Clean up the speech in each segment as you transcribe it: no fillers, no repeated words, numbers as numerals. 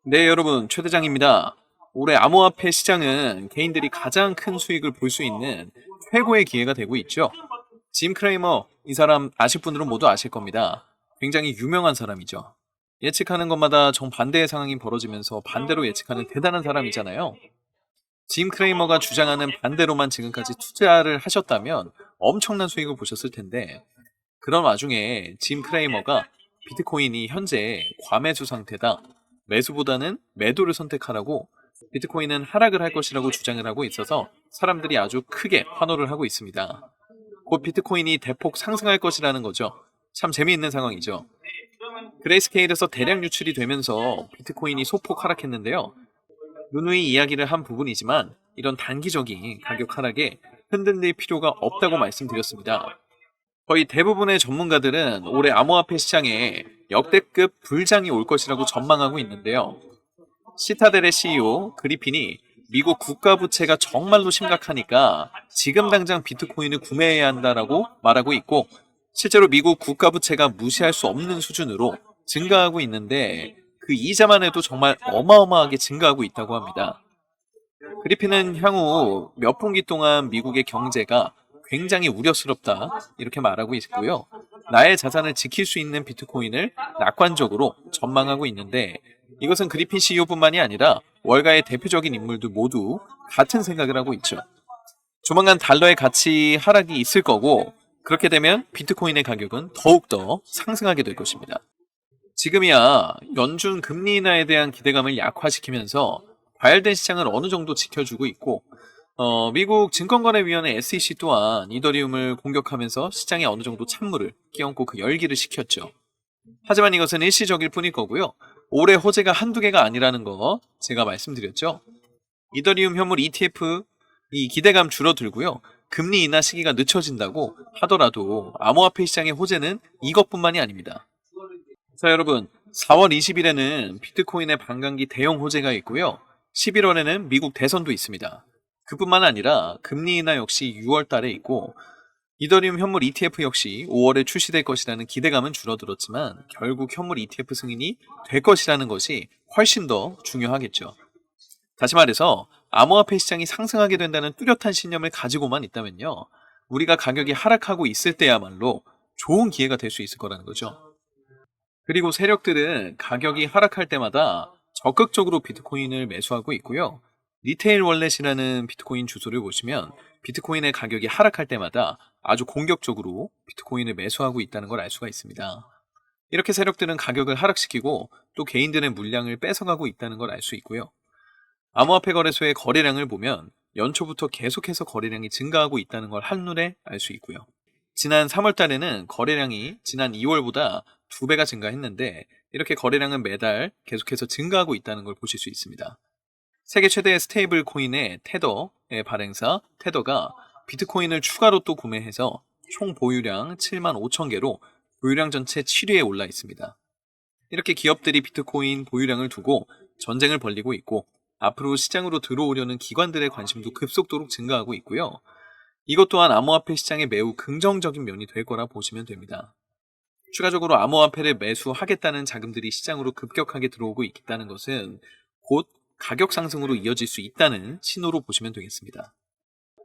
네, 여러분, 최 대장입니다. 올해 암호화폐 시장은 개인들이 가장 큰 수익을 볼 수 있는 최고의 기회가 되고 있죠. 짐 크레이머, 이 사람 아실 분들은 모두 아실 겁니다. 굉장히 유명한 사람이죠. 예측하는 것마다 정반대의 상황이 벌어지면서 반대로 예측하는 대단한 사람이잖아요. 짐 크레이머가 주장하는 반대로만 지금까지 투자를 하셨다면 엄청난 수익을 보셨을 텐데, 그런 와중에 짐 크레이머가 비트코인이 현재 과매수 상태다, 매수보다는 매도를 선택하라고, 비트코인은 하락을 할 것이라고 주장을 하고 있어서 사람들이 아주 크게 환호를 하고 있습니다. 곧 비트코인이 대폭 상승할 것이라는 거죠. 참 재미있는 상황이죠. 그레이스케일에서 대량 유출이 되면서 비트코인이 소폭 하락했는데요. 누누이 이야기를 한 부분이지만 이런 단기적인 가격 하락에 흔들릴 필요가 없다고 말씀드렸습니다. 거의 대부분의 전문가들은 올해 암호화폐 시장에 역대급 불장이 올 것이라고 전망하고 있는데요. 시타델의 CEO 그리핀이 미국 국가부채가 정말로 심각하니까 지금 당장 비트코인을 구매해야 한다라고 말하고 있고, 실제로 미국 국가부채가 무시할 수 없는 수준으로 증가하고 있는데 그 이자만 해도 정말 어마어마하게 증가하고 있다고 합니다. 그리핀은 향후 몇 분기 동안 미국의 경제가 굉장히 우려스럽다, 이렇게 말하고 있고요. 나의 자산을 지킬 수 있는 비트코인을 낙관적으로 전망하고 있는데, 이것은 그리핀 CEO뿐만이 아니라 월가의 대표적인 인물들 모두 같은 생각을 하고 있죠. 조만간 달러의 가치 하락이 있을 거고, 그렇게 되면 비트코인의 가격은 더욱더 상승하게 될 것입니다. 지금이야 연준 금리 인하에 대한 기대감을 약화시키면서 과열된 시장을 어느 정도 지켜주고 있고, 미국 증권거래위원회 SEC 또한 이더리움을 공격하면서 시장에 어느 정도 찬물을 끼얹고 그 열기를 식혔죠. 하지만 이것은 일시적일 뿐일 거고요. 올해 호재가 한두 개가 아니라는 거 제가 말씀드렸죠. 이더리움 현물 ETF 이 기대감 줄어들고요. 금리 인하 시기가 늦춰진다고 하더라도 암호화폐 시장의 호재는 이것뿐만이 아닙니다. 자, 여러분, 4월 20일에는 비트코인의 반감기 대형 호재가 있고요. 11월에는 미국 대선도 있습니다. 그뿐만 아니라 금리 인하 역시 6월 달에 있고, 이더리움 현물 ETF 역시 5월에 출시될 것이라는 기대감은 줄어들었지만 결국 현물 ETF 승인이 될 것이라는 것이 훨씬 더 중요하겠죠. 다시 말해서 암호화폐 시장이 상승하게 된다는 뚜렷한 신념을 가지고만 있다면요, 우리가 가격이 하락하고 있을 때야말로 좋은 기회가 될 수 있을 거라는 거죠. 그리고 세력들은 가격이 하락할 때마다 적극적으로 비트코인을 매수하고 있고요. 리테일 월렛이라는 비트코인 주소를 보시면 비트코인의 가격이 하락할 때마다 아주 공격적으로 비트코인을 매수하고 있다는 걸 알 수가 있습니다. 이렇게 세력들은 가격을 하락시키고 또 개인들의 물량을 뺏어가고 있다는 걸 알 수 있고요. 암호화폐 거래소의 거래량을 보면 연초부터 계속해서 거래량이 증가하고 있다는 걸 한눈에 알 수 있고요. 지난 3월 달에는 거래량이 지난 2월보다 2배가 증가했는데, 이렇게 거래량은 매달 계속해서 증가하고 있다는 걸 보실 수 있습니다. 세계 최대의 스테이블 코인의 테더의 발행사 테더가 비트코인을 추가로 또 구매해서 총 보유량 7만 5천 개로 보유량 전체 7위에 올라 있습니다. 이렇게 기업들이 비트코인 보유량을 두고 전쟁을 벌이고 있고, 앞으로 시장으로 들어오려는 기관들의 관심도 급속도로 증가하고 있고요. 이것 또한 암호화폐 시장에 매우 긍정적인 면이 될 거라 보시면 됩니다. 추가적으로 암호화폐를 매수하겠다는 자금들이 시장으로 급격하게 들어오고 있다는 것은 곧 가격 상승으로 이어질 수 있다는 신호로 보시면 되겠습니다.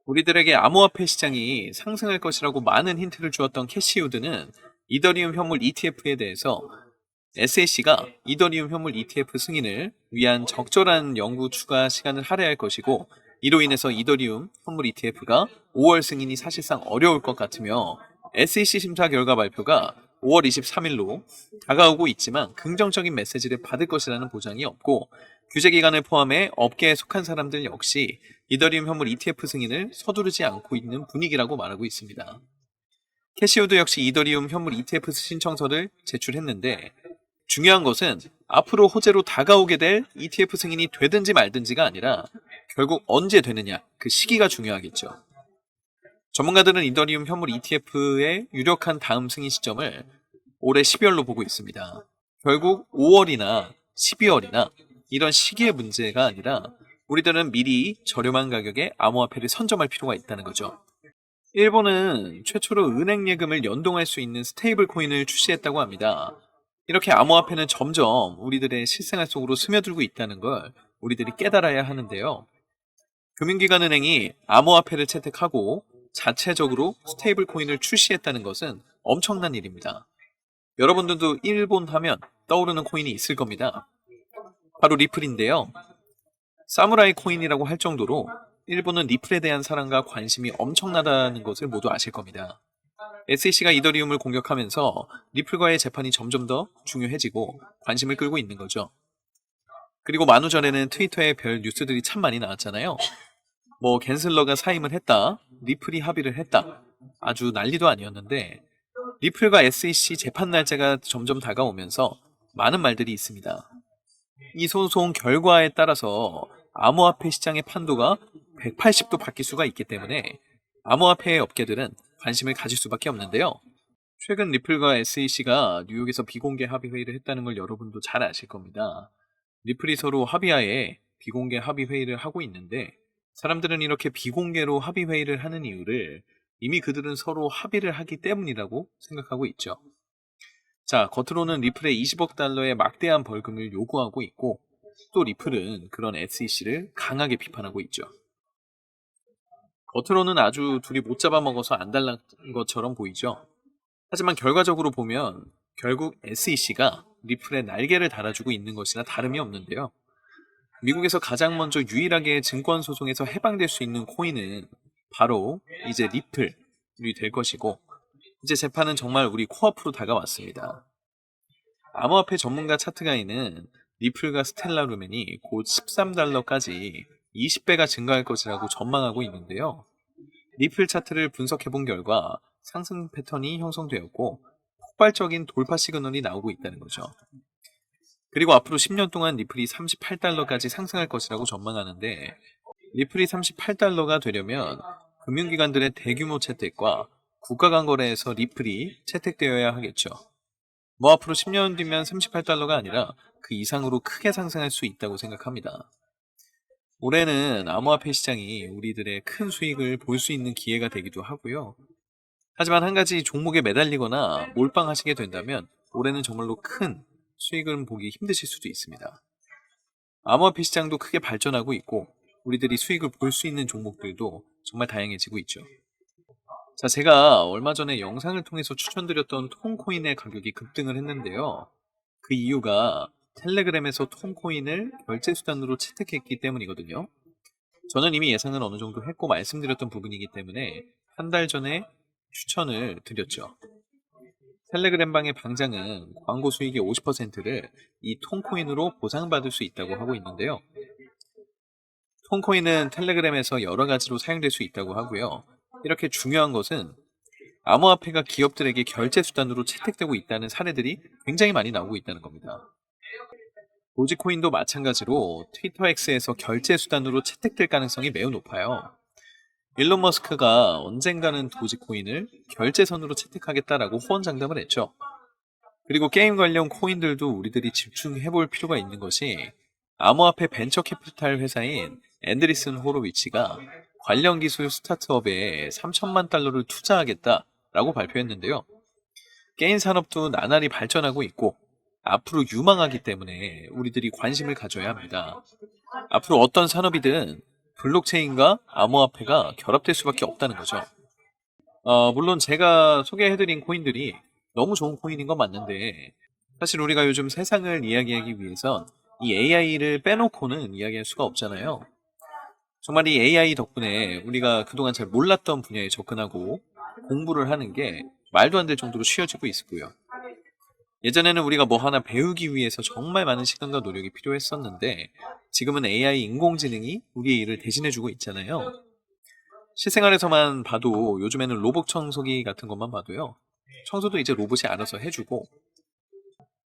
우리들에게 암호화폐 시장이 상승할 것이라고 많은 힌트를 주었던 캐시우드는 이더리움 현물 ETF에 대해서 SAC가 이더리움 현물 ETF 승인을 위한 적절한 연구 추가 시간을 할애할 것이고, 이로 인해서 이더리움 현물 ETF가 5월 승인이 사실상 어려울 것 같으며, SEC 심사 결과 발표가 5월 23일로 다가오고 있지만 긍정적인 메시지를 받을 것이라는 보장이 없고, 규제기관을 포함해 업계에 속한 사람들 역시 이더리움 현물 ETF 승인을 서두르지 않고 있는 분위기라고 말하고 있습니다. 캐시우드 역시 이더리움 현물 ETF 신청서를 제출했는데, 중요한 것은 앞으로 호재로 다가오게 될 ETF 승인이 되든지 말든지가 아니라 결국 언제 되느냐, 그 시기가 중요하겠죠. 전문가들은 이더리움 현물 ETF의 유력한 다음 승인 시점을 올해 12월로 보고 있습니다. 결국 5월이나 12월이나 이런 시기의 문제가 아니라 우리들은 미리 저렴한 가격에 암호화폐를 선점할 필요가 있다는 거죠. 일본은 최초로 은행 예금을 연동할 수 있는 스테이블 코인을 출시했다고 합니다. 이렇게 암호화폐는 점점 우리들의 실생활 속으로 스며들고 있다는 걸 우리들이 깨달아야 하는데요. 금융기관은행이 암호화폐를 채택하고 자체적으로 스테이블 코인을 출시했다는 것은 엄청난 일입니다. 여러분들도 일본 하면 떠오르는 코인이 있을 겁니다. 바로 리플인데요. 사무라이 코인이라고 할 정도로 일본은 리플에 대한 사랑과 관심이 엄청나다는 것을 모두 아실 겁니다. SEC가 이더리움을 공격하면서 리플과의 재판이 점점 더 중요해지고 관심을 끌고 있는 거죠. 그리고 만우 전에는 트위터에 별 뉴스들이 참 많이 나왔잖아요. 뭐 갠슬러가 사임을 했다, 리플이 합의를 했다, 아주 난리도 아니었는데 리플과 SEC 재판 날짜가 점점 다가오면서 많은 말들이 있습니다. 이 소송 결과에 따라서 암호화폐 시장의 판도가 180도 바뀔 수가 있기 때문에 암호화폐 업계들은 관심을 가질 수밖에 없는데요. 최근 리플과 SEC가 뉴욕에서 비공개 합의 회의를 했다는 걸 여러분도 잘 아실 겁니다. 리플이 서로 합의하에 비공개 합의 회의를 하고 있는데 사람들은 이렇게 비공개로 합의 회의를 하는 이유를 이미 그들은 서로 합의를 하기 때문이라고 생각하고 있죠. 자, 겉으로는 리플에 20억 달러의 막대한 벌금을 요구하고 있고 또 리플은 그런 SEC를 강하게 비판하고 있죠. 겉으로는 아주 둘이 못 잡아먹어서 안달난 것처럼 보이죠. 하지만 결과적으로 보면 결국 SEC가 리플에 날개를 달아주고 있는 것이나 다름이 없는데요. 미국에서 가장 먼저 유일하게 증권 소송에서 해방될 수 있는 코인은 바로 이제 리플이 될 것이고 이제 재판은 정말 우리 코앞으로 다가왔습니다. 암호화폐 전문가 차트가이는 리플과 스텔라 루멘이 곧 13달러까지 20배가 증가할 것이라고 전망하고 있는데요. 리플 차트를 분석해본 결과 상승 패턴이 형성되었고 폭발적인 돌파 시그널이 나오고 있다는 거죠. 그리고 앞으로 10년 동안 리플이 38달러까지 상승할 것이라고 전망하는데 리플이 38달러가 되려면 금융기관들의 대규모 채택과 국가 간 거래에서 리플이 채택되어야 하겠죠. 뭐 앞으로 10년 뒤면 38달러가 아니라 그 이상으로 크게 상승할 수 있다고 생각합니다. 올해는 암호화폐 시장이 우리들의 큰 수익을 볼 수 있는 기회가 되기도 하고요. 하지만 한 가지 종목에 매달리거나 몰빵하시게 된다면 올해는 정말로 큰 수익을 보기 힘드실 수도 있습니다. 암호화폐 시장도 크게 발전하고 있고 우리들이 수익을 볼 수 있는 종목들도 정말 다양해지고 있죠. 자, 제가 얼마 전에 영상을 통해서 추천드렸던 톤코인의 가격이 급등을 했는데요. 그 이유가 텔레그램에서 톤코인을 결제 수단으로 채택했기 때문이거든요. 저는 이미 예상을 어느 정도 했고 말씀드렸던 부분이기 때문에 한 달 전에 추천을 드렸죠. 텔레그램방의 방장은 광고 수익의 50%를 이 톤코인으로 보상받을 수 있다고 하고 있는데요. 톤코인은 텔레그램에서 여러 가지로 사용될 수 있다고 하고요. 이렇게 중요한 것은 암호화폐가 기업들에게 결제 수단으로 채택되고 있다는 사례들이 굉장히 많이 나오고 있다는 겁니다. 도지코인도 마찬가지로 트위터 X에서 결제 수단으로 채택될 가능성이 매우 높아요. 일론 머스크가 언젠가는 도지코인을 결제선으로 채택하겠다라고 호언장담을 했죠. 그리고 게임 관련 코인들도 우리들이 집중해볼 필요가 있는 것이 암호화폐 벤처 캐피탈 회사인 앤드리슨 호로위치가 관련 기술 스타트업에 3천만 달러를 투자하겠다라고 발표했는데요. 게임 산업도 나날이 발전하고 있고 앞으로 유망하기 때문에 우리들이 관심을 가져야 합니다. 앞으로 어떤 산업이든 블록체인과 암호화폐가 결합될 수밖에 없다는 거죠. 물론 제가 소개해드린 코인들이 너무 좋은 코인인 건 맞는데 사실 우리가 요즘 세상을 이야기하기 위해선 이 AI를 빼놓고는 이야기할 수가 없잖아요. 정말 이 AI 덕분에 우리가 그동안 잘 몰랐던 분야에 접근하고 공부를 하는 게 말도 안 될 정도로 쉬워지고 있고요. 예전에는 우리가 뭐 하나 배우기 위해서 정말 많은 시간과 노력이 필요했었는데 지금은 AI 인공지능이 우리의 일을 대신해주고 있잖아요. 실생활에서만 봐도 요즘에는 로봇 청소기 같은 것만 봐도요. 청소도 이제 로봇이 알아서 해주고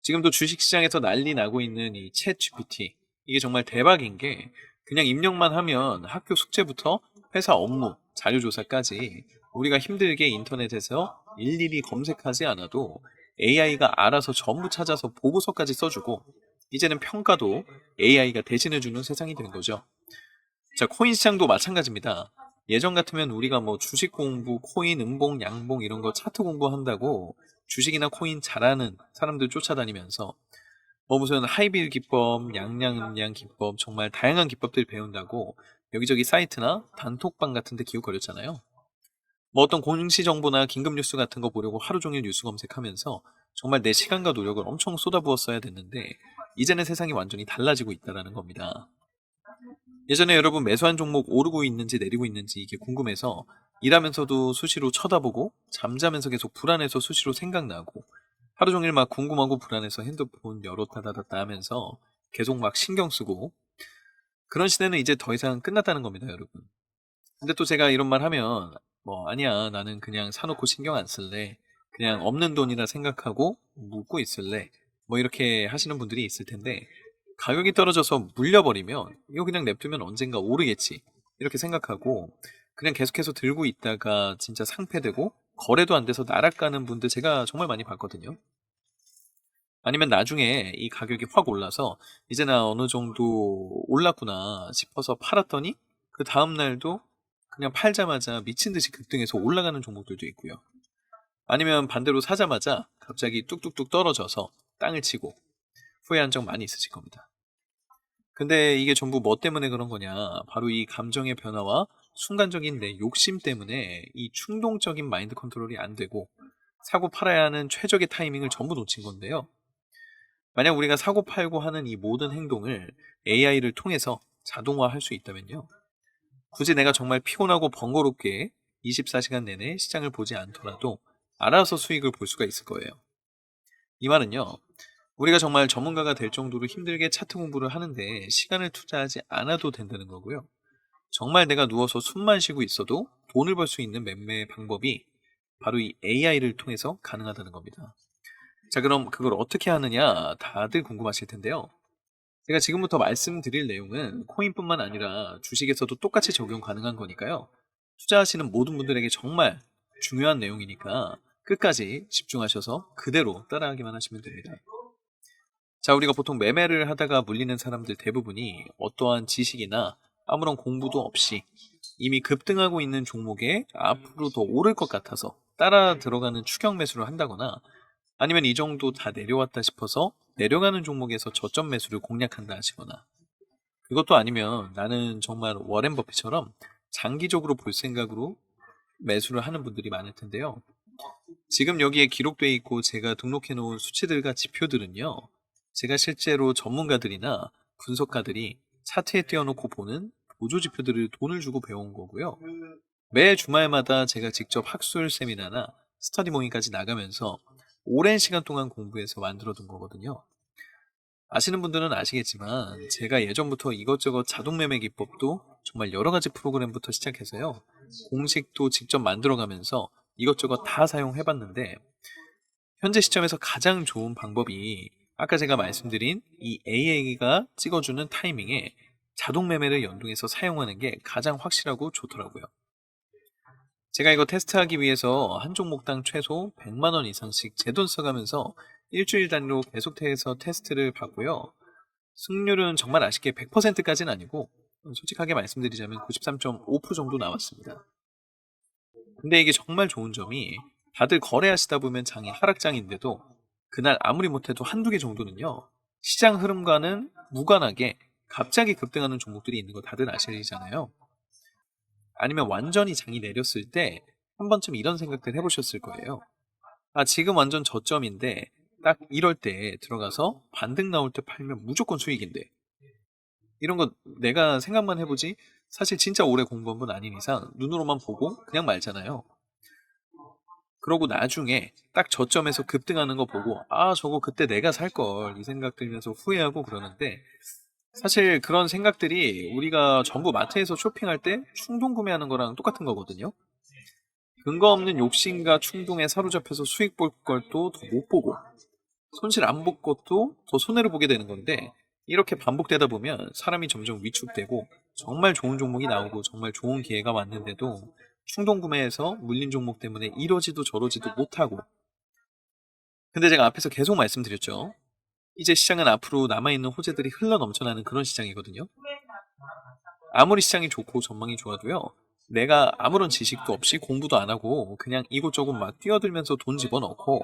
지금도 주식시장에서 난리 나고 있는 이 챗 GPT 이게 정말 대박인 게 그냥 입력만 하면 학교 숙제부터 회사 업무, 자료조사까지 우리가 힘들게 인터넷에서 일일이 검색하지 않아도 AI가 알아서 전부 찾아서 보고서까지 써주고 이제는 평가도 AI가 대신해주는 세상이 된 거죠. 자, 코인 시장도 마찬가지입니다. 예전 같으면 우리가 뭐 주식 공부, 코인, 음봉, 양봉 이런 거 차트 공부한다고 주식이나 코인 잘하는 사람들 쫓아다니면서 뭐 무슨 하이빌 기법, 양양음양 기법, 정말 다양한 기법들 배운다고 여기저기 사이트나 단톡방 같은 데 기웃거렸잖아요. 뭐 어떤 공시 정보나 긴급 뉴스 같은 거 보려고 하루 종일 뉴스 검색하면서 정말 내 시간과 노력을 엄청 쏟아부었어야 됐는데 이제는 세상이 완전히 달라지고 있다는 겁니다. 예전에 여러분 매수한 종목 오르고 있는지 내리고 있는지 이게 궁금해서 일하면서도 수시로 쳐다보고 잠자면서 계속 불안해서 수시로 생각나고 하루 종일 막 궁금하고 불안해서 핸드폰 열었다 닫았다 하면서 계속 막 신경 쓰고 그런 시대는 이제 더 이상 끝났다는 겁니다, 여러분. 근데 또 제가 이런 말 하면 뭐 아니야 나는 그냥 사놓고 신경 안 쓸래 그냥 없는 돈이라 생각하고 묻고 있을래 뭐 이렇게 하시는 분들이 있을 텐데 가격이 떨어져서 물려버리면 이거 그냥 냅두면 언젠가 오르겠지 이렇게 생각하고 그냥 계속해서 들고 있다가 진짜 상폐되고 거래도 안 돼서 날아가는 분들 제가 정말 많이 봤거든요. 아니면 나중에 이 가격이 확 올라서 이제 나 어느 정도 올랐구나 싶어서 팔았더니 그 다음날도 그냥 팔자마자 미친 듯이 급등해서 올라가는 종목들도 있고요. 아니면 반대로 사자마자 갑자기 뚝뚝뚝 떨어져서 땅을 치고 후회한 적 많이 있으실 겁니다. 근데 이게 전부 뭐 때문에 그런 거냐? 바로 이 감정의 변화와 순간적인 내 욕심 때문에 이 충동적인 마인드 컨트롤이 안 되고 사고 팔아야 하는 최적의 타이밍을 전부 놓친 건데요. 만약 우리가 사고 팔고 하는 이 모든 행동을 AI를 통해서 자동화할 수 있다면요. 굳이 내가 정말 피곤하고 번거롭게 24시간 내내 시장을 보지 않더라도 알아서 수익을 볼 수가 있을 거예요. 이 말은요. 우리가 정말 전문가가 될 정도로 힘들게 차트 공부를 하는데 시간을 투자하지 않아도 된다는 거고요. 정말 내가 누워서 숨만 쉬고 있어도 돈을 벌 수 있는 매매 방법이 바로 이 AI를 통해서 가능하다는 겁니다. 자, 그럼 그걸 어떻게 하느냐 다들 궁금하실 텐데요. 제가 지금부터 말씀드릴 내용은 코인뿐만 아니라 주식에서도 똑같이 적용 가능한 거니까요. 투자하시는 모든 분들에게 정말 중요한 내용이니까 끝까지 집중하셔서 그대로 따라하기만 하시면 됩니다. 자, 우리가 보통 매매를 하다가 물리는 사람들 대부분이 어떠한 지식이나 아무런 공부도 없이 이미 급등하고 있는 종목에 앞으로 더 오를 것 같아서 따라 들어가는 추격 매수를 한다거나 아니면 이 정도 다 내려왔다 싶어서 내려가는 종목에서 저점 매수를 공략한다 하시거나 그것도 아니면 나는 정말 워렌 버핏처럼 장기적으로 볼 생각으로 매수를 하는 분들이 많을 텐데요. 지금 여기에 기록되어 있고 제가 등록해 놓은 수치들과 지표들은요. 제가 실제로 전문가들이나 분석가들이 차트에 띄워놓고 보는 보조 지표들을 돈을 주고 배운 거고요. 매 주말마다 제가 직접 학술 세미나나 스터디 모임까지 나가면서 오랜 시간 동안 공부해서 만들어둔 거거든요. 아시는 분들은 아시겠지만 제가 예전부터 이것저것 자동 매매 기법도 정말 여러 가지 프로그램부터 시작해서요. 공식도 직접 만들어가면서 이것저것 다 사용해봤는데 현재 시점에서 가장 좋은 방법이 아까 제가 말씀드린 이 AI가 찍어주는 타이밍에 자동 매매를 연동해서 사용하는 게 가장 확실하고 좋더라고요. 제가 이거 테스트하기 위해서 한 종목당 최소 100만 원 이상씩 제 돈 써가면서 일주일 단위로 계속해서 테스트를 받고요. 승률은 정말 아쉽게 100%까지는 아니고 솔직하게 말씀드리자면 93.5% 정도 나왔습니다. 근데 이게 정말 좋은 점이 다들 거래하시다 보면 장이 하락장인데도 그날 아무리 못해도 한두 개 정도는요. 시장 흐름과는 무관하게 갑자기 급등하는 종목들이 있는 거 다들 아시잖아요. 아니면 완전히 장이 내렸을 때 한 번쯤 이런 생각들 해보셨을 거예요. 아, 지금 완전 저점인데 딱 이럴 때 들어가서 반등 나올 때 팔면 무조건 수익인데 이런 거 내가 생각만 해보지 사실 진짜 오래 공부한 분 아닌 이상 눈으로만 보고 그냥 말잖아요. 그러고 나중에 딱 저점에서 급등하는 거 보고 아 저거 그때 내가 살 걸 이 생각 들면서 후회하고 그러는데 사실 그런 생각들이 우리가 전부 마트에서 쇼핑할 때 충동 구매하는 거랑 똑같은 거거든요. 근거 없는 욕심과 충동에 사로잡혀서 수익 볼 것도 더 못 보고 손실 안 볼 것도 더 손해를 보게 되는 건데 이렇게 반복되다 보면 사람이 점점 위축되고 정말 좋은 종목이 나오고 정말 좋은 기회가 왔는데도 충동 구매해서 물린 종목 때문에 이러지도 저러지도 못하고 근데 제가 앞에서 계속 말씀드렸죠. 이제 시장은 앞으로 남아있는 호재들이 흘러 넘쳐나는 그런 시장이거든요. 아무리 시장이 좋고 전망이 좋아도요. 내가 아무런 지식도 없이 공부도 안 하고 그냥 이곳저곳 막 뛰어들면서 돈 집어넣고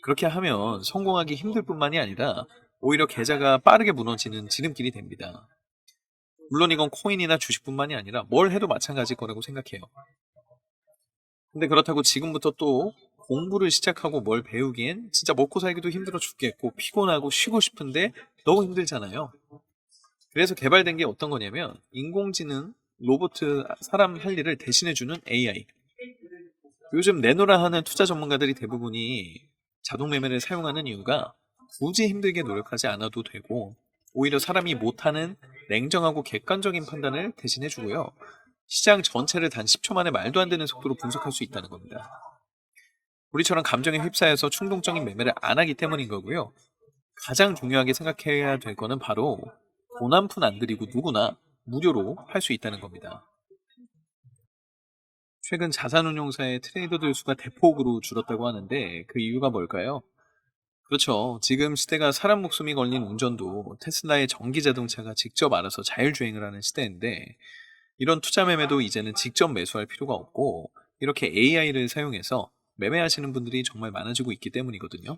그렇게 하면 성공하기 힘들 뿐만이 아니라 오히려 계좌가 빠르게 무너지는 지름길이 됩니다. 물론 이건 코인이나 주식뿐만이 아니라 뭘 해도 마찬가지일 거라고 생각해요. 근데 그렇다고 지금부터 또 공부를 시작하고 뭘 배우기엔 진짜 먹고 살기도 힘들어 죽겠고 피곤하고 쉬고 싶은데 너무 힘들잖아요. 그래서 개발된 게 어떤 거냐면 인공지능, 로봇, 사람 할 일을 대신해주는 AI. 요즘 내노라 하는 투자 전문가들이 대부분이 자동 매매를 사용하는 이유가 굳이 힘들게 노력하지 않아도 되고 오히려 사람이 못하는 냉정하고 객관적인 판단을 대신해주고요. 시장 전체를 단 10초 만에 말도 안 되는 속도로 분석할 수 있다는 겁니다. 우리처럼 감정에 휩싸여서 충동적인 매매를 안 하기 때문인 거고요. 가장 중요하게 생각해야 될 거는 바로 돈 한 푼 안 들이고 누구나 무료로 할 수 있다는 겁니다. 최근 자산운용사의 트레이더들 수가 대폭으로 줄었다고 하는데 그 이유가 뭘까요? 그렇죠. 지금 시대가 사람 목숨이 걸린 운전도 테슬라의 전기 자동차가 직접 알아서 자율주행을 하는 시대인데 이런 투자 매매도 이제는 직접 매수할 필요가 없고 이렇게 AI를 사용해서 매매하시는 분들이 정말 많아지고 있기 때문이거든요.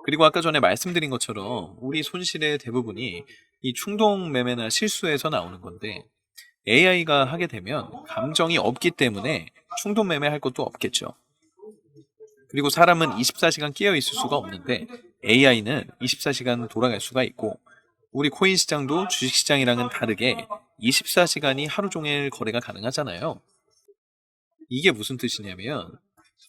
그리고 아까 전에 말씀드린 것처럼 우리 손실의 대부분이 이 충동 매매나 실수에서 나오는 건데 AI가 하게 되면 감정이 없기 때문에 충동 매매할 것도 없겠죠. 그리고 사람은 24시간 깨어 있을 수가 없는데 AI는 24시간 돌아갈 수가 있고 우리 코인 시장도 주식 시장이랑은 다르게 24시간이 하루 종일 거래가 가능하잖아요. 이게 무슨 뜻이냐면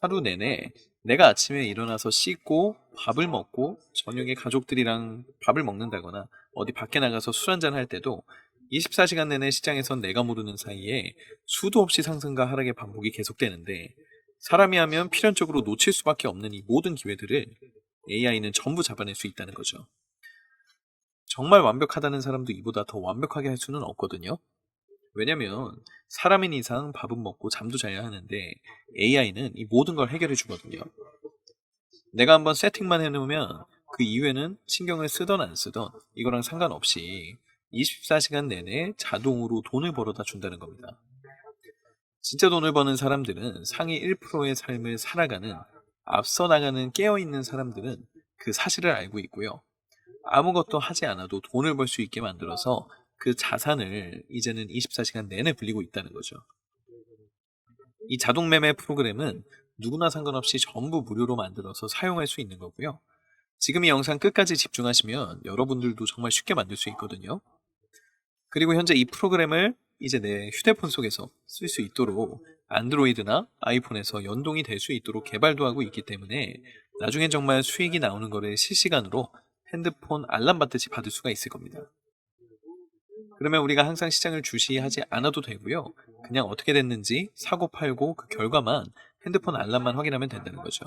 하루 내내 내가 아침에 일어나서 씻고 밥을 먹고 저녁에 가족들이랑 밥을 먹는다거나 어디 밖에 나가서 술 한잔 할 때도 24시간 내내 시장에선 내가 모르는 사이에 수도 없이 상승과 하락의 반복이 계속되는데 사람이 하면 필연적으로 놓칠 수밖에 없는 이 모든 기회들을 AI는 전부 잡아낼 수 있다는 거죠. 정말 완벽하다는 사람도 이보다 더 완벽하게 할 수는 없거든요. 왜냐면 사람인 이상 밥은 먹고 잠도 자야 하는데 AI는 이 모든 걸 해결해 주거든요. 내가 한번 세팅만 해놓으면 그 이후에는 신경을 쓰던 안 쓰던 이거랑 상관없이 24시간 내내 자동으로 돈을 벌어다 준다는 겁니다. 진짜 돈을 버는 사람들은 상위 1%의 삶을 살아가는 앞서 나가는 깨어있는 사람들은 그 사실을 알고 있고요. 아무것도 하지 않아도 돈을 벌 수 있게 만들어서 그 자산을 이제는 24시간 내내 불리고 있다는 거죠. 이 자동 매매 프로그램은 누구나 상관없이 전부 무료로 만들어서 사용할 수 있는 거고요. 지금 이 영상 끝까지 집중하시면 여러분들도 정말 쉽게 만들 수 있거든요. 그리고 현재 이 프로그램을 이제 내 휴대폰 속에서 쓸 수 있도록 안드로이드나 아이폰에서 연동이 될 수 있도록 개발도 하고 있기 때문에 나중엔 정말 수익이 나오는 거를 실시간으로 핸드폰 알람 받듯이 받을 수가 있을 겁니다. 그러면 우리가 항상 시장을 주시하지 않아도 되고요. 그냥 어떻게 됐는지 사고 팔고 그 결과만 핸드폰 알람만 확인하면 된다는 거죠.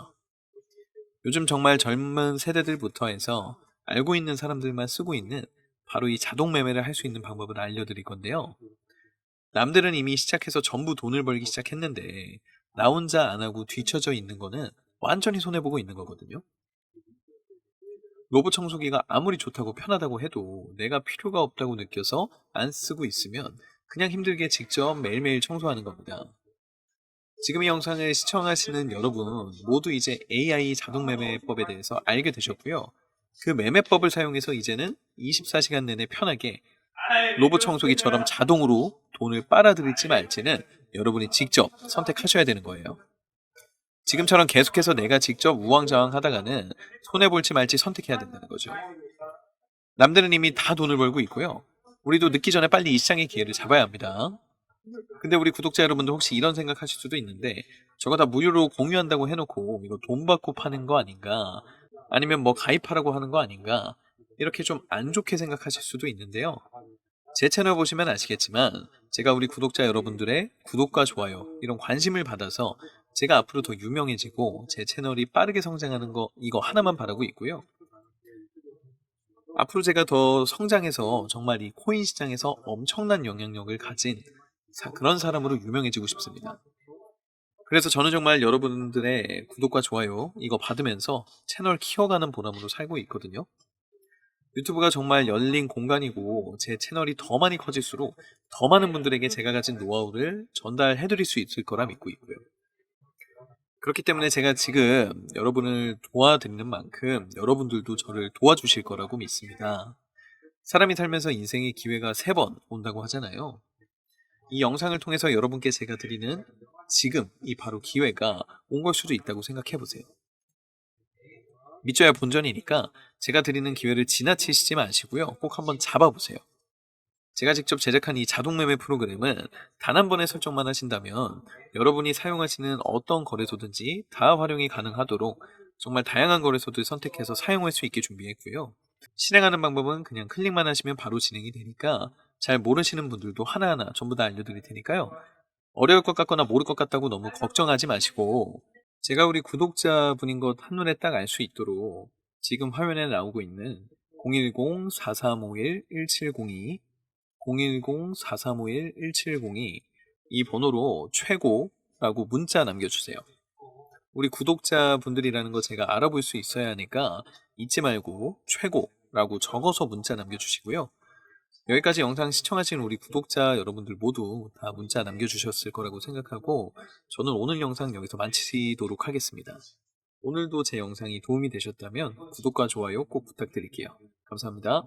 요즘 정말 젊은 세대들부터 해서 알고 있는 사람들만 쓰고 있는 바로 이 자동 매매를 할 수 있는 방법을 알려드릴 건데요. 남들은 이미 시작해서 전부 돈을 벌기 시작했는데 나 혼자 안 하고 뒤처져 있는 거는 완전히 손해보고 있는 거거든요. 로봇 청소기가 아무리 좋다고 편하다고 해도 내가 필요가 없다고 느껴서 안 쓰고 있으면 그냥 힘들게 직접 매일매일 청소하는 겁니다. 지금 이 영상을 시청하시는 여러분 모두 이제 AI 자동 매매법에 대해서 알게 되셨고요. 그 매매법을 사용해서 이제는 24시간 내내 편하게 로봇 청소기처럼 자동으로 돈을 빨아들일지 말지는 여러분이 직접 선택하셔야 되는 거예요. 지금처럼 계속해서 내가 직접 우왕좌왕 하다가는 손해볼지 말지 선택해야 된다는 거죠. 남들은 이미 다 돈을 벌고 있고요. 우리도 늦기 전에 빨리 이 시장의 기회를 잡아야 합니다. 근데 우리 구독자 여러분들 혹시 이런 생각하실 수도 있는데 저거 다 무료로 공유한다고 해놓고 이거 돈 받고 파는 거 아닌가? 아니면 뭐 가입하라고 하는 거 아닌가? 이렇게 좀 안 좋게 생각하실 수도 있는데요. 제 채널 보시면 아시겠지만 제가 우리 구독자 여러분들의 구독과 좋아요 이런 관심을 받아서 제가 앞으로 더 유명해지고 제 채널이 빠르게 성장하는 거 이거 하나만 바라고 있고요. 앞으로 제가 더 성장해서 정말 이 코인 시장에서 엄청난 영향력을 가진 그런 사람으로 유명해지고 싶습니다. 그래서 저는 정말 여러분들의 구독과 좋아요 이거 받으면서 채널 키워가는 보람으로 살고 있거든요. 유튜브가 정말 열린 공간이고 제 채널이 더 많이 커질수록 더 많은 분들에게 제가 가진 노하우를 전달해드릴 수 있을 거라 믿고 있고요. 그렇기 때문에 제가 지금 여러분을 도와드리는 만큼 여러분들도 저를 도와주실 거라고 믿습니다. 사람이 살면서 인생의 기회가 3번 온다고 하잖아요. 이 영상을 통해서 여러분께 제가 드리는 지금 이 바로 기회가 온 걸 수도 있다고 생각해 보세요. 믿져야 본전이니까 제가 드리는 기회를 지나치시지 마시고요. 꼭 한번 잡아보세요. 제가 직접 제작한 이 자동 매매 프로그램은 단 한 번의 설정만 하신다면 여러분이 사용하시는 어떤 거래소든지 다 활용이 가능하도록 정말 다양한 거래소들 선택해서 사용할 수 있게 준비했고요. 실행하는 방법은 그냥 클릭만 하시면 바로 진행이 되니까 잘 모르시는 분들도 하나하나 전부 다 알려드릴 테니까요. 어려울 것 같거나 모를 것 같다고 너무 걱정하지 마시고 제가 우리 구독자분인 것 한눈에 딱 알 수 있도록 지금 화면에 나오고 있는 010-4351-1702 010-4351-1702 이 번호로 최고라고 문자 남겨주세요. 우리 구독자분들이라는 거 제가 알아볼 수 있어야 하니까 잊지 말고 최고라고 적어서 문자 남겨주시고요. 여기까지 영상 시청하신 우리 구독자 여러분들 모두 다 문자 남겨주셨을 거라고 생각하고 저는 오늘 영상 여기서 마치도록 하겠습니다. 오늘도 제 영상이 도움이 되셨다면 구독과 좋아요 꼭 부탁드릴게요. 감사합니다.